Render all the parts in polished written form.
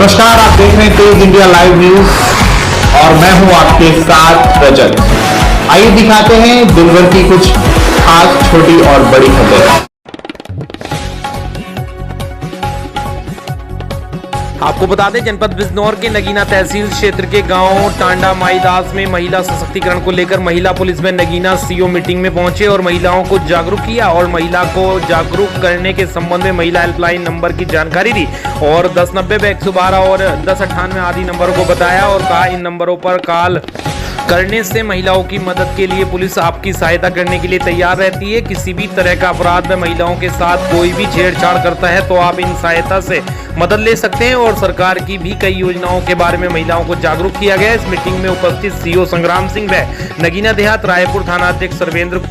नमस्कार, आप देख रहे हैं तेज इंडिया लाइव न्यूज और मैं हूं आपके साथ रजत। आइए दिखाते हैं दिन भर की कुछ खास छोटी और बड़ी खबरें। आपको बता दें, जनपद बिजनौर के नगीना तहसील क्षेत्र के गांव टांडा माईदास में महिला सशक्तिकरण को लेकर महिला पुलिस में नगीना सीओ मीटिंग में पहुंचे और महिलाओं को जागरूक किया और महिला को जागरूक करने के संबंध में महिला हेल्पलाइन नंबर की जानकारी दी और 1090 112 और 1098 आदि नंबरों को बताया और कहा इन नंबरों पर कॉल करने से महिलाओं की मदद के लिए पुलिस आपकी सहायता करने के लिए तैयार रहती है। किसी भी तरह का अपराध में महिलाओं के साथ कोई भी छेड़छाड़ करता है तो आप इन सहायता से मदद ले सकते हैं और सरकार की भी कई योजनाओं के बारे में महिलाओं को जागरूक किया गया। इस मीटिंग में उपस्थित सीओ संग्राम सिंह व नगीना देहात रायपुर थाना अध्यक्ष सर्वेंद्र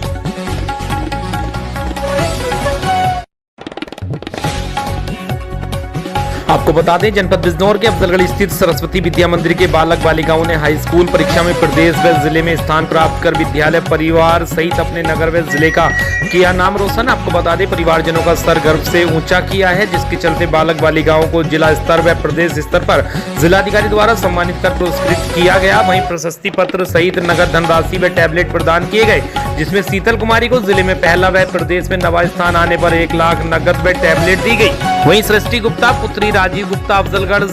आपको बता दें, जनपद बिजनौर के अफजलगढ़ स्थित सरस्वती विद्या मंदिर के बालक बालिकाओं ने हाई स्कूल परीक्षा में प्रदेश व जिले में स्थान प्राप्त कर विद्यालय परिवार सहित अपने नगर व जिले का किया नाम रोशन। आपको बता दें, परिवारजनों का स्तर गर्व से ऊंचा किया है, जिसके चलते बालक बालिकाओं को जिला स्तर व प्रदेश स्तर पर जिलाधिकारी द्वारा सम्मानित कर पुरस्कृत किया गया। वहीं प्रशस्ति पत्र सहित नगद धनराशि व टैबलेट प्रदान किए गए, जिसमें शीतल कुमारी को जिले में पहला व प्रदेश में 9वां स्थान आने पर 1 लाख नगद व टैबलेट दी गई। वहीं सृष्टि गुप्ता पुत्री राजीव गुप्ता अफजलगढ़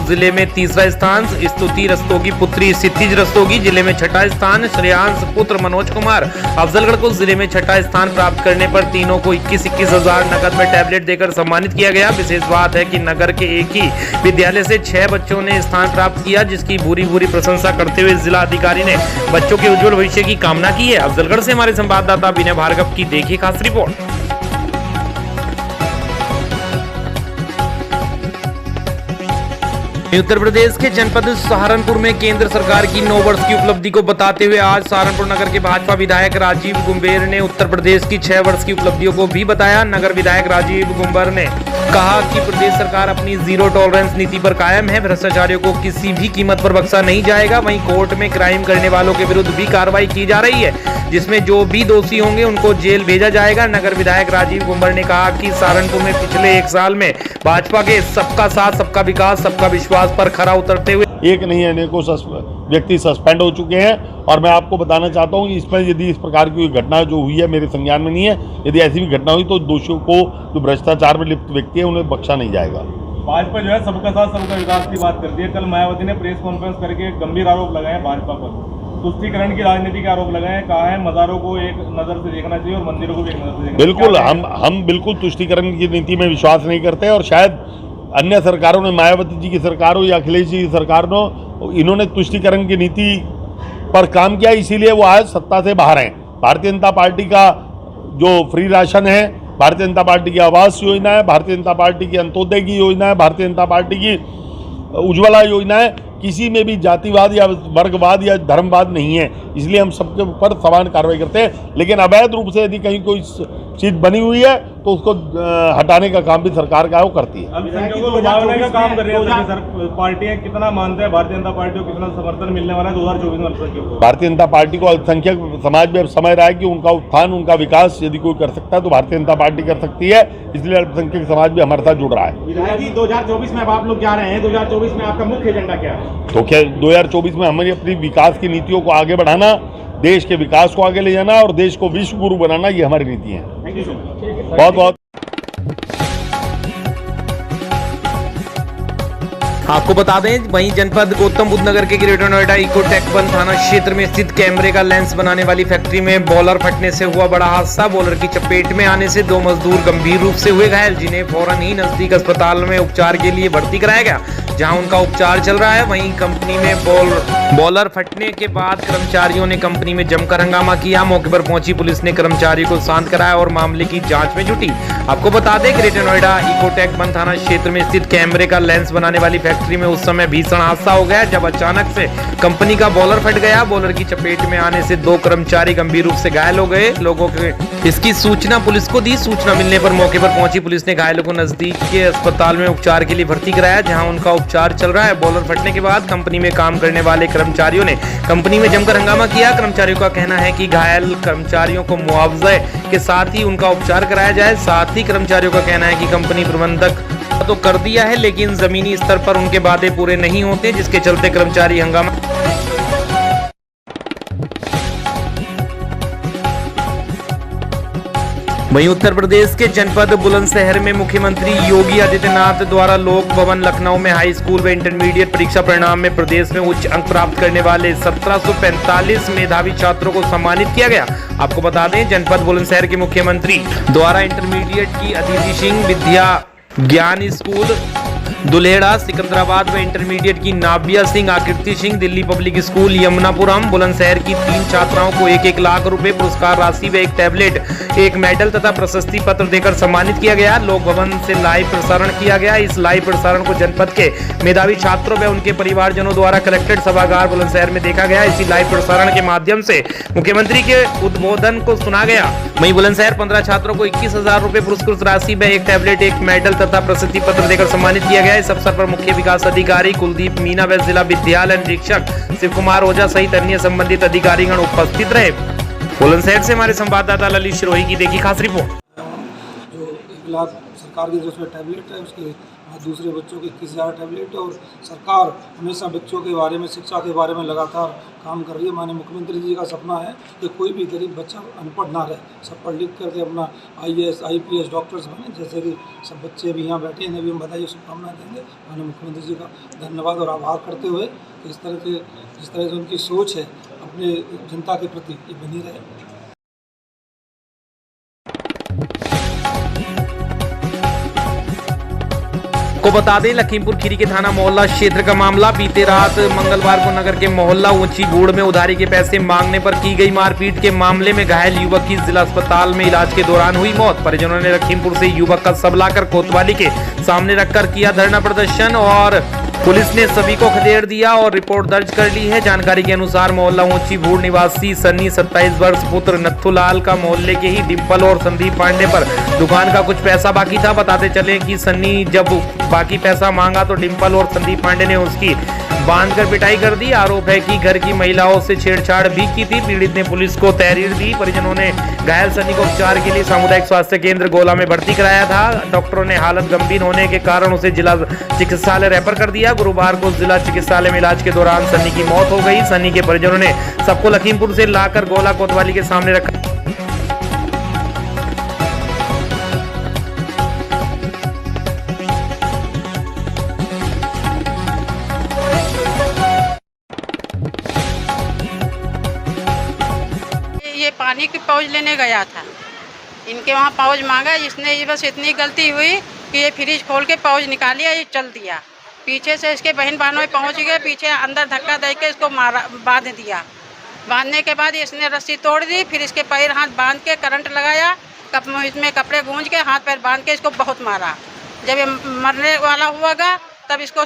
जिले में 3रा स्थान, स्तुति रस्तोगी पुत्री क्षितिज रस्तोगी जिले में 6ठा स्थान, श्रेयांश पुत्र मनोज कुमार अफजलगढ़ को जिले में 6ठा स्थान प्राप्त करने पर तीनों को 21-21 हजार नगद में टैबलेट देकर सम्मानित किया गया। विशेष बात है कि नगर के एक ही विद्यालय से 6 बच्चों ने स्थान प्राप्त किया, जिसकी भूरी प्रशंसा करते हुए जिला अधिकारी ने बच्चों के उज्जवल भविष्य की कामना की है। अफजलगढ़ से हमारे संवाददाता विनय भार्गव की देखिए खास रिपोर्ट। उत्तर प्रदेश के जनपद सहारनपुर में केंद्र सरकार की 9 वर्ष की उपलब्धि को बताते हुए आज सहारनपुर नगर के भाजपा विधायक राजीव गुंबर ने उत्तर प्रदेश की 6 वर्ष की उपलब्धियों को भी बताया। नगर विधायक राजीव गुंबर ने कहा कि प्रदेश सरकार अपनी जीरो टॉलरेंस नीति पर कायम है, भ्रष्टाचारियों को किसी भी कीमत पर बख्शा नहीं जाएगा। वहीं कोर्ट में क्राइम करने वालों के विरुद्ध भी कार्रवाई की जा रही है, जिसमें जो भी दोषी होंगे उनको जेल भेजा जाएगा। नगर विधायक राजीव गुंबर ने कहा कि सहारनपुर में पिछले 1 साल में भाजपा के सबका साथ सबका विकास सबका विश्वास पर खरा उतरते हुए एक नहीं अनेकों व्यक्ति सस्पेंड हो चुके हैं और मैं आपको बताना चाहता हूं कि इसमें यदि इस प्रकार की घटना जो हुई है मेरे संज्ञान में नहीं है, यदि ऐसी भी घटना हुई तो दोषियों को जो भ्रष्टाचार में लिप्त व्यक्ति है उन्हें बख्शा नहीं जाएगा। भाजपा जो है सबका साथ सबका विकास की बात करती है। कल मायावती ने प्रेस कॉन्फ्रेंस करके गंभीर आरोप लगाए भाजपा पर, तुष्टीकरण की राजनीति के आरोप लगाए, कहा है मज़ारों को एक नजर से देखना चाहिए और मंदिरों को भी एक नजर से देखना चाहिए। बिल्कुल, हम बिल्कुल तुष्टीकरण की नीति में विश्वास नहीं करते और शायद अन्य सरकारों ने, मायावती जी की सरकार हो या अखिलेश जी की सरकार हो, इन्होंने तुष्टीकरण की नीति पर काम किया, इसीलिए वो आज सत्ता से बाहर हैं। भारतीय जनता पार्टी का जो फ्री राशन है, भारतीय जनता पार्टी की आवास योजना है, भारतीय जनता पार्टी की अंत्योदय की योजना है, भारतीय जनता पार्टी की उज्ज्वला योजना है, किसी में भी जातिवाद या वर्गवाद या धर्मवाद नहीं है, इसलिए हम सबके ऊपर समान कार्रवाई करते हैं। लेकिन अवैध रूप से यदि कहीं कोई चीज बनी हुई है तो उसको हटाने का काम भी सरकार का है, वो करती है। का काम कर रही है सर, पार्टियां कितना मानते हैं भारतीय जनता पार्टी को, कितना समर्थन मिलने वाला है 2024 में अल्पसंख्यकों? भारतीय जनता पार्टी को अल्पसंख्यक समाज में अब समझ रहा है कि उनका उत्थान, उनका विकास यदि कोई कर सकता है तो भारतीय जनता पार्टी कर सकती है, इसलिए अल्पसंख्यक समाज भी हमारे साथ जुड़ रहा है। 2024 में अब आप लोग जा रहे हैं, 2024 में आपका मुख्य एजेंडा क्या है? तो क्या 2024 में हमें अपनी विकास की नीतियों को आगे बढ़ाना, देश के विकास को आगे ले जाना और देश को विश्व गुरु बनाना, ये हमारी नीति है। बहुत बहुत आपको बता दें, वहीं जनपद गौतम बुद्ध नगर के ग्रेटर नोएडा इकोटेक 1 थाना क्षेत्र में स्थित कैमरे का लेंस बनाने वाली फैक्ट्री में बॉलर फटने से हुआ बड़ा हादसा। बॉलर की चपेट में आने से 2 मजदूर गंभीर रूप से हुए घायल, जिन्हें फौरन ही नजदीक अस्पताल में उपचार के लिए भर्ती कराया गया, जहां उनका उपचार चल रहा है। वहीं कंपनी में बॉलर फटने के बाद कर्मचारियों ने कंपनी में जमकर हंगामा किया। मौके पर पहुंची पुलिस ने कर्मचारी को शांत कराया और मामले की जांच में जुटी। आपको बता दें, ग्रेटर नोएडा इकोटेक 1 थाना क्षेत्र में स्थित कैमरे का लेंस बनाने वाली फैक्ट्री में उस समय भीषण हादसा हो गया, जब अचानक से कंपनी का बॉलर फट गया। बॉलर की चपेट में आने से 2 कर्मचारी गंभीर रूप से घायल हो गए। लोगों के इसकी सूचना पुलिस को दी। सूचना मिलने पर मौके पर पहुंची पुलिस ने घायलों को नजदीक के अस्पताल में उपचार के लिए भर्ती कराया, जहां उनका उपचार चल रहा है। बॉलर फटने के बाद कंपनी में काम करने वाले कर्मचारियों ने कंपनी में जमकर हंगामा किया। कर्मचारियों का कहना है कि घायल कर्मचारियों को मुआवजे के साथ ही उनका उपचार कराया जाए। साथ ही कर्मचारियों का कहना है कि कंपनी प्रबंधक तो कर दिया है, लेकिन जमीनी स्तर पर उनके वादे पूरे नहीं होते, जिसके चलते कर्मचारी हंगामा। वहीं उत्तर प्रदेश के जनपद बुलंदशहर में मुख्यमंत्री योगी आदित्यनाथ द्वारा लोक भवन लखनऊ में हाई स्कूल व इंटरमीडिएट परीक्षा परिणाम में प्रदेश में उच्च अंक प्राप्त करने वाले 1745 मेधावी छात्रों को सम्मानित किया गया। आपको बता दें, जनपद बुलंदशहर के मुख्यमंत्री द्वारा इंटरमीडिएट की अदिति सिंह विद्या ज्ञान स्कूल दुलेड़ा सिकंदराबाद व इंटरमीडिएट की नाबिया सिंह आकृति सिंह दिल्ली पब्लिक स्कूल यमुनापुरम बुलंदशहर की 3 छात्राओं को 1-1 लाख रुपए पुरस्कार राशि व 1 टैबलेट, 1 मेडल तथा प्रशस्ति पत्र देकर सम्मानित किया गया। लोक भवन से लाइव प्रसारण किया गया। इस लाइव प्रसारण को जनपद के मेधावी छात्रों व उनके परिवारजनों द्वारा कलेक्ट्रेट सभागार बुलंदशहर में देखा गया। इसी लाइव प्रसारण के माध्यम से मुख्यमंत्री के उद्बोधन को सुना गया। वहीं बुलंदशहर 15 छात्रों को 21,000 रुपए पुरस्कृत राशि व 1 टैबलेट, 1 मेडल तथा प्रशस्ति पत्र देकर सम्मानित किया गया। इस अवसर पर मुख्य विकास अधिकारी कुलदीप मीना व जिला विद्यालय निरीक्षक शिव कुमार ओझा सहित अन्य संबंधित अधिकारीगण उपस्थित रहे। बुलंदशहर से हमारे संवाददाता ललित शिरोही की देखी खास रिपोर्ट। जो 1 लाख सरकार की जो टैबलेट है, उसके दूसरे बच्चों के 21,000 टैबलेट, और सरकार हमेशा बच्चों के बारे में, शिक्षा के बारे में लगातार काम कर रही है। माननीय मुख्यमंत्री जी का सपना है कि कोई भी गरीब बच्चा अनपढ़ ना रहे, सब पढ़ लिख करके अपना IAS IPS डॉक्टर्स बने, जैसे कि सब बच्चे भी यहाँ बैठे हैं। इन्हें भी हम बधाई शुभकामनाएं देंगे। माननीय मुख्यमंत्री जी का धन्यवाद और आभार करते हुए कि जिस तरह से उनकी सोच है अपने जनता के प्रति, ये बनी रहे। को बता दें, लखीमपुर खीरी के थाना मोहल्ला क्षेत्र का मामला। बीते रात मंगलवार को नगर के मोहल्ला ऊंची बूढ़ में उधारी के पैसे मांगने पर की गई मारपीट के मामले में घायल युवक की जिला अस्पताल में इलाज के दौरान हुई मौत। परिजनों ने लखीमपुर से युवक का शव लाकर कोतवाली के सामने रखकर किया धरना प्रदर्शन और पुलिस ने सभी को खदेड़ दिया और रिपोर्ट दर्ज कर ली है। जानकारी के अनुसार मोहल्ला ऊंची बूढ़ निवासी सन्नी 27 वर्ष पुत्र नथुलाल का मोहल्ले के ही डिम्पल और संदीप पांडे पर दुकान का कुछ पैसा बाकी था। बताते चले कि सन्नी जब बाकी पैसा मांगा तो डिम्पल और संदीप पांडे ने उसकी बांधकर पिटाई कर दी। आरोप है कि घर की महिलाओं से छेड़छाड़ भी की थी। पीड़ित ने पुलिस को तहरीर दी। परिजनों ने घायल सन्नी को उपचार के लिए सामुदायिक स्वास्थ्य केंद्र गोला में भर्ती कराया था। डॉक्टरों ने हालत गंभीर होने के कारण उसे जिला चिकित्सालय रेफर कर दिया। गुरुवार को जिला चिकित्सालय में इलाज के दौरान सन्नी की मौत हो गई। सन्नी के परिजनों ने सबको लखीमपुर से लाकर गोला कोतवाली के सामने रखा। ये पानी की पाउच लेने गया था, इनके वहाँ पाउच मांगा। इसने ये बस इतनी गलती हुई कि ये फ्रिज खोल के पाउच निकाल लिया, ये चल दिया। पीछे से इसके बहन भाइयों में पहुँच गए, पीछे अंदर धक्का दे के इसको मारा, बांध दिया। बांधने के बाद इसने रस्सी तोड़ दी, फिर इसके पैर हाथ बांध के करंट लगाया, इसमें कपड़े गूंज के हाथ पैर बांध के इसको बहुत मारा। जब ये मरने वाला हुआगा तब इसको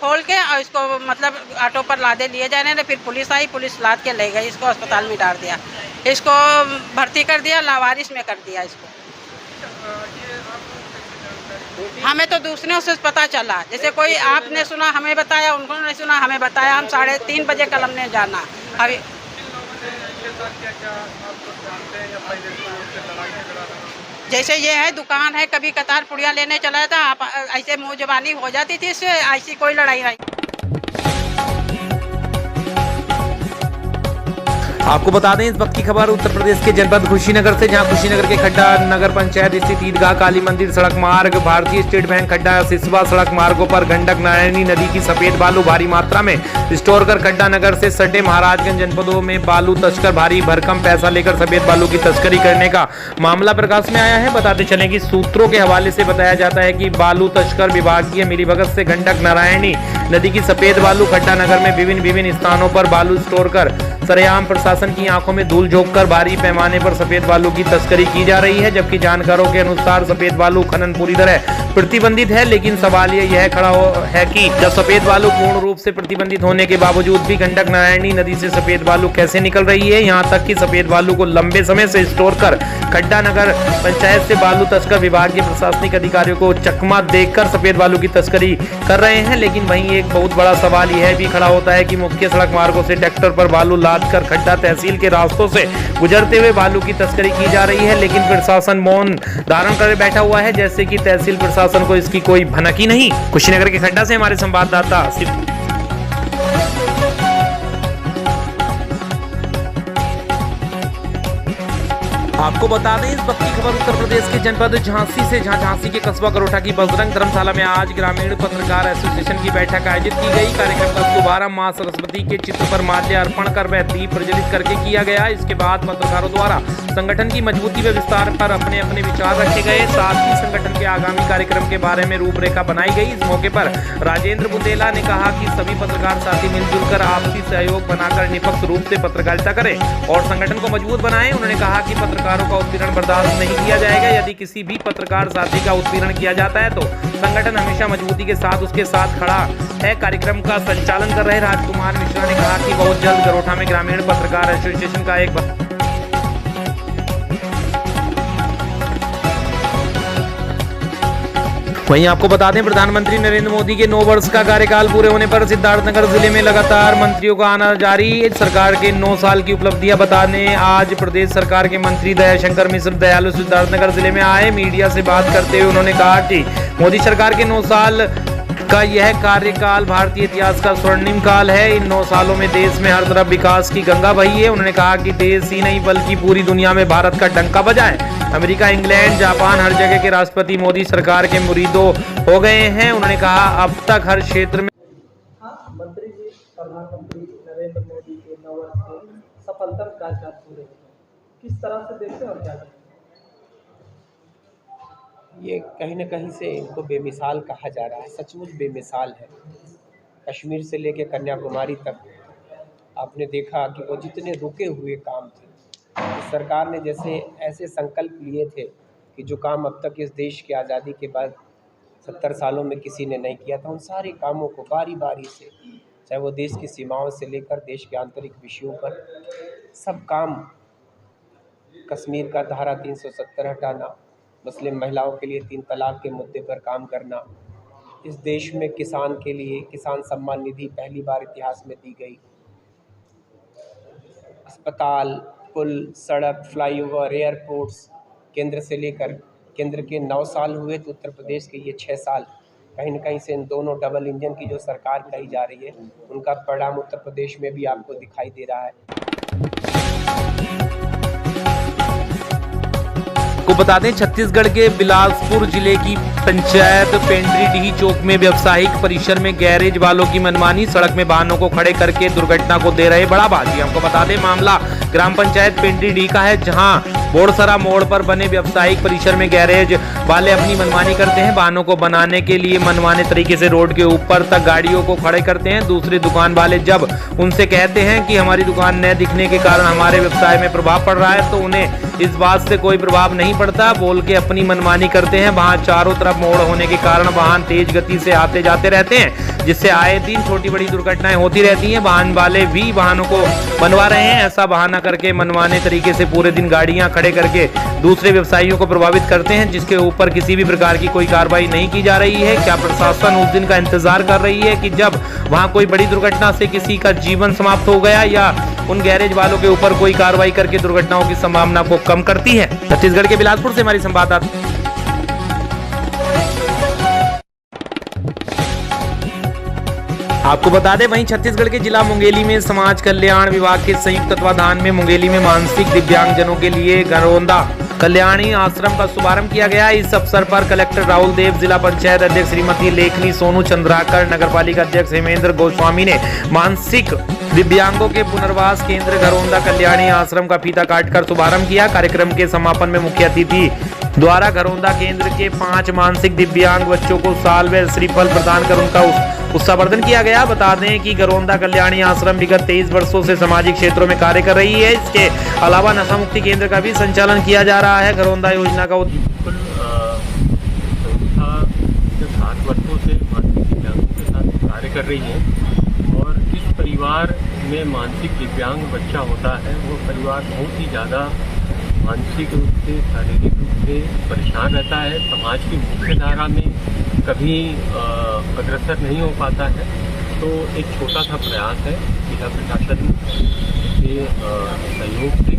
खोल के और इसको मतलब ऑटो पर लादे लिए जाने ने। फिर पुलिस आई, पुलिस लाद के ले गई, इसको अस्पताल में डाल दिया, इसको भर्ती कर दिया, लावारिस में कर दिया इसको। हमें तो दूसरों से पता चला, जैसे कोई आपने सुना हमें बताया, उन्होंने सुना हमें बताया। हम 3:30 बजे कल हमने जाना। अभी जैसे ये है दुकान है, कभी कतार पुड़िया लेने चला था, आप ऐसे मुँह जबानी हो जाती थी इससे, ऐसी कोई लड़ाई नहीं। आपको बता दें, इस वक्त की खबर उत्तर प्रदेश के जनपद कुशीनगर से, जहां कुशीनगर के खड्डा नगर पंचायत स्थित ईदगाह काली मंदिर सड़क मार्ग, भारतीय स्टेट बैंक खड्डा सिसवा सड़क मार्गों पर गंडक नारायणी नदी की सफेद बालू भारी मात्रा में स्टोर कर खड्डा नगर से सटे महाराजगंज जनपदों में बालू तस्कर भारी भरकम पैसा लेकर सफेद बालू की तस्करी करने का मामला प्रकाश में आया है। बताते चलें कि सूत्रों के हवाले से बताया जाता है कि बालू तस्कर विभागीय मिलीभगत से गंडक नारायणी नदी की सफेद बालू खड्डा नगर में विभिन्न स्थानों पर बालू स्टोर कर सरेआम प्रशासन की आंखों में धूल झोंककर भारी पैमाने पर सफेद बालू की तस्करी की जा रही है। जबकि जानकारों के अनुसार सफेद बालू खनन पूरी तरह प्रतिबंधित है, लेकिन सवाल यह खड़ा है कि जब सफेद बालू पूर्ण रूप से प्रतिबंधित होने के बावजूद भी गंडक नारायणी नदी से सफेद बालू कैसे निकल रही है। यहाँ तक कि सफेद बालू को लंबे समय से स्टोर कर खड्डा नगर पंचायत से बालू तस्कर विभाग के प्रशासनिक अधिकारियों को चकमा देकर सफेद बालू की तस्करी कर रहे हैं। लेकिन वहीं एक बहुत बड़ा सवाल यह भी खड़ा होता है कि मुख्य सड़क मार्गों से ट्रैक्टर पर बालू लाद कर खड्डा तहसील के रास्तों से गुजरते हुए बालू की तस्करी की जा रही है, लेकिन प्रशासन मौन धारण कर बैठा हुआ है, जैसे कि तहसील प्रशासन को इसकी कोई भनक ही नहीं। कुशीनगर के खड्डा से हमारे संवाददाता आपको बता दें, इस वक्त की खबर उत्तर प्रदेश के जनपद झांसी से, जहां झांसी के कस्बा करोटा की बजरंग धर्मशाला में आज ग्रामीण पत्रकार एसोसिएशन की बैठक आयोजित की गई। कार्यक्रम का दोबारा मां सरस्वती के चित्र पर माल्य अर्पण कर वह दीप प्रज्वलित करके किया गया। इसके बाद पत्रकारों द्वारा संगठन की मजबूती व विस्तार पर अपने अपने विचार रखे गए, साथ ही संगठन के आगामी कार्यक्रम के बारे में रूपरेखा बनाई गई। इस मौके पर राजेंद्र बुंदेला ने कहा कि सभी पत्रकार साथी मिलजुल कर आपसी सहयोग बनाकर निष्पक्ष रूप से पत्रकारिता करें और संगठन को मजबूत बनाएं। उन्होंने कहा कि पत्रकारों का उत्पीड़न बर्दाश्त नहीं किया जाएगा। यदि किसी भी पत्रकार साथी का उत्पीड़न किया जाता है तो संगठन हमेशा मजबूती के साथ उसके साथ खड़ा है। कार्यक्रम का संचालन कर रहे राजकुमार मिश्रा ने कहा कि बहुत जल्द गरोठा में ग्रामीण पत्रकार एसोसिएशन का एक वहीं आपको बता दें, प्रधानमंत्री नरेंद्र मोदी के 9 वर्ष का कार्यकाल पूरे होने पर सिद्धार्थनगर जिले में लगातार मंत्रियों का आना जारी। सरकार के 9 साल की उपलब्धियां बताने आज प्रदेश सरकार के मंत्री दयाशंकर मिश्र दयालु सिद्धार्थनगर जिले में आए। मीडिया से बात करते हुए उन्होंने कहा कि मोदी सरकार के 9 साल का यह कार्यकाल भारतीय इतिहास का स्वर्णिम काल है। इन 9 सालों में देश में हर तरफ विकास की गंगा बही है। उन्होंने कहा कि देश ही नहीं बल्कि पूरी दुनिया में भारत का डंका बजा है। अमेरिका, इंग्लैंड, जापान हर जगह के राष्ट्रपति मोदी सरकार के मुरीदों हो गए हैं। उन्होंने कहा अब तक हर क्षेत्र में मंत्री जी प्रधानमंत्री नरेंद्र मोदी के 9 वर्ष के सफलतम कार्यकाल पूरे हुए, किस तरह से देखते हैं और क्या कहते हैं? ये कहीं न कहीं से इनको बेमिसाल कहा जा रहा है, सचमुच बेमिसाल है। कश्मीर से लेकर कन्याकुमारी तक आपने देखा कि वो जितने रुके हुए काम थे, इस सरकार ने जैसे ऐसे संकल्प लिए थे कि जो काम अब तक इस देश की आज़ादी के बाद 70 सालों में किसी ने नहीं किया था, उन सारे कामों को बारी बारी से, चाहे वो देश की सीमाओं से लेकर देश के आंतरिक विषयों पर, सब काम, कश्मीर का धारा 370 हटाना, मुस्लिम महिलाओं के लिए 3 तलाक के मुद्दे पर काम करना, इस देश में किसान के लिए किसान सम्मान निधि पहली बार इतिहास में दी गई, अस्पताल, पुल, सड़क, फ्लाईओवर, एयरपोर्ट्स, केंद्र से लेकर केंद्र के 9 साल हुए तो उत्तर प्रदेश के ये 6 साल, कहीं न कहीं से इन दोनों डबल इंजन की जो सरकार कही जा रही है, उनका परिणाम उत्तर प्रदेश में भी आपको दिखाई दे रहा है। को बता दें, छत्तीसगढ़ के बिलासपुर जिले की पंचायत पेंड्रीडीह चौक में व्यावसायिक परिसर में गैरेज वालों की मनमानी, सड़क में वाहनों को खड़े करके दुर्घटना को दे रहे बढ़ाबाजी। हमको बता दें, मामला ग्राम पंचायत पेंड्रीडीह का है, जहां बोड़सरा मोड़ पर बने व्यावसायिक परिसर में गैरेज वाले अपनी मनमानी करते हैं। वाहनों को बनाने के लिए मनमाने तरीके से रोड के ऊपर तक गाड़ियों को खड़े करते हैं। दूसरे दुकान वाले जब उनसे कहते हैं कि हमारी दुकान न दिखने के कारण हमारे व्यवसाय में प्रभाव पड़ रहा है, तो उन्हें इस बात से कोई प्रभाव नहीं पड़ता, बोल के अपनी मनमानी करते हैं। वहां चारों तरफ मोड़ होने के कारण वाहन तेज गति से आते जाते रहते हैं, जिससे आए दिन छोटी बड़ी दुर्घटनाएं होती रहती हैं। वाहन वाले भी वाहनों को बनवा रहे हैं, ऐसा बहाना करके मनमाने तरीके से पूरे दिन गाड़ियां खड़े करके दूसरे व्यवसायियों को प्रभावित करते हैं, जिसके ऊपर किसी भी प्रकार की कोई कार्रवाई नहीं की जा रही है। क्या प्रशासन उस दिन का इंतजार कर रही है कि जब वहां कोई बड़ी दुर्घटना से किसी का जीवन समाप्त हो गया, या उन गैरेज वालों के ऊपर कोई कार्रवाई करके दुर्घटनाओं की संभावना को कम करती है? छत्तीसगढ़ के बिलासपुर से हमारी संवाददाता आपको बता दें, वहीं छत्तीसगढ़ के जिला मुंगेली में समाज कल्याण विभाग के संयुक्त तत्वाधान में मुंगेली में मानसिक दिव्यांगजनों के लिए घरोंदा कल्याणी आश्रम का शुभारंभ किया गया। इस अवसर पर कलेक्टर राहुल देव, जिला पंचायत अध्यक्ष श्रीमती लेखनी सोनू चंद्राकर, नगरपालिका अध्यक्ष हेमेंद्र गोस्वामी ने मानसिक दिव्यांगों के पुनर्वास केंद्र घरोंदा कल्याणी आश्रम का फीता काटकर शुभारंभ किया। कार्यक्रम के समापन में मुख्य अतिथि द्वारा घरोंदा केंद्र के 5 मानसिक दिव्यांग बच्चों को साल व श्रीफल प्रदान कर उनका उत्साहवर्धन किया गया। बता दें कि घरोंदा कल्याणी आश्रम विगत 23 वर्षों से सामाजिक क्षेत्रों में कार्य कर रही है। इसके अलावा नशा मुक्ति केंद्र का भी संचालन किया जा रहा है। घरोंदा योजना का संस्था 7 वर्षों से मानसिक दिव्यांगों के साथ कार्य कर रही है, और जिस परिवार में मानसिक दिव्यांग बच्चा होता है वो परिवार बहुत ही ज़्यादा मानसिक रूप से, शारीरिक रूप से परेशान रहता है, समाज की मुख्य धारा में कभी अग्रसर नहीं हो पाता है। तो एक छोटा सा प्रयास है जिला प्रशासन के सहयोग से,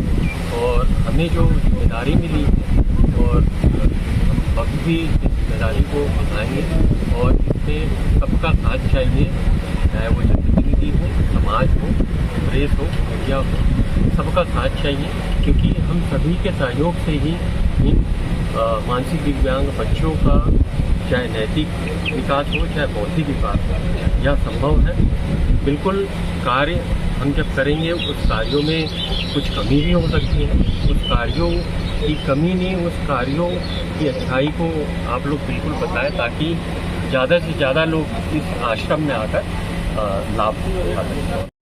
और हमें जो जिम्मेदारी मिली है और हम वक्त भी इस जिम्मेदारी को निभाएंगे और इसमें सबका साथ चाहिए, चाहे वो जनप्रतिनिधि हो, समाज हो, प्रेस हो, मीडिया हो, सबका साथ चाहिए, क्योंकि हम सभी के सहयोग से ही इन मानसिक दिव्यांग बच्चों का चाहे नैतिक विकास हो चाहे बौद्धिक विकास हो यह संभव है। बिल्कुल कार्य हम जब करेंगे उस कार्यों में कुछ कमी भी हो सकती है, उस कार्यों की कमी नहीं, उस कार्यों की अच्छाई को आप लोग बिल्कुल बताएं ताकि ज़्यादा से ज़्यादा लोग इस आश्रम में आकर लाभ उठा सकें।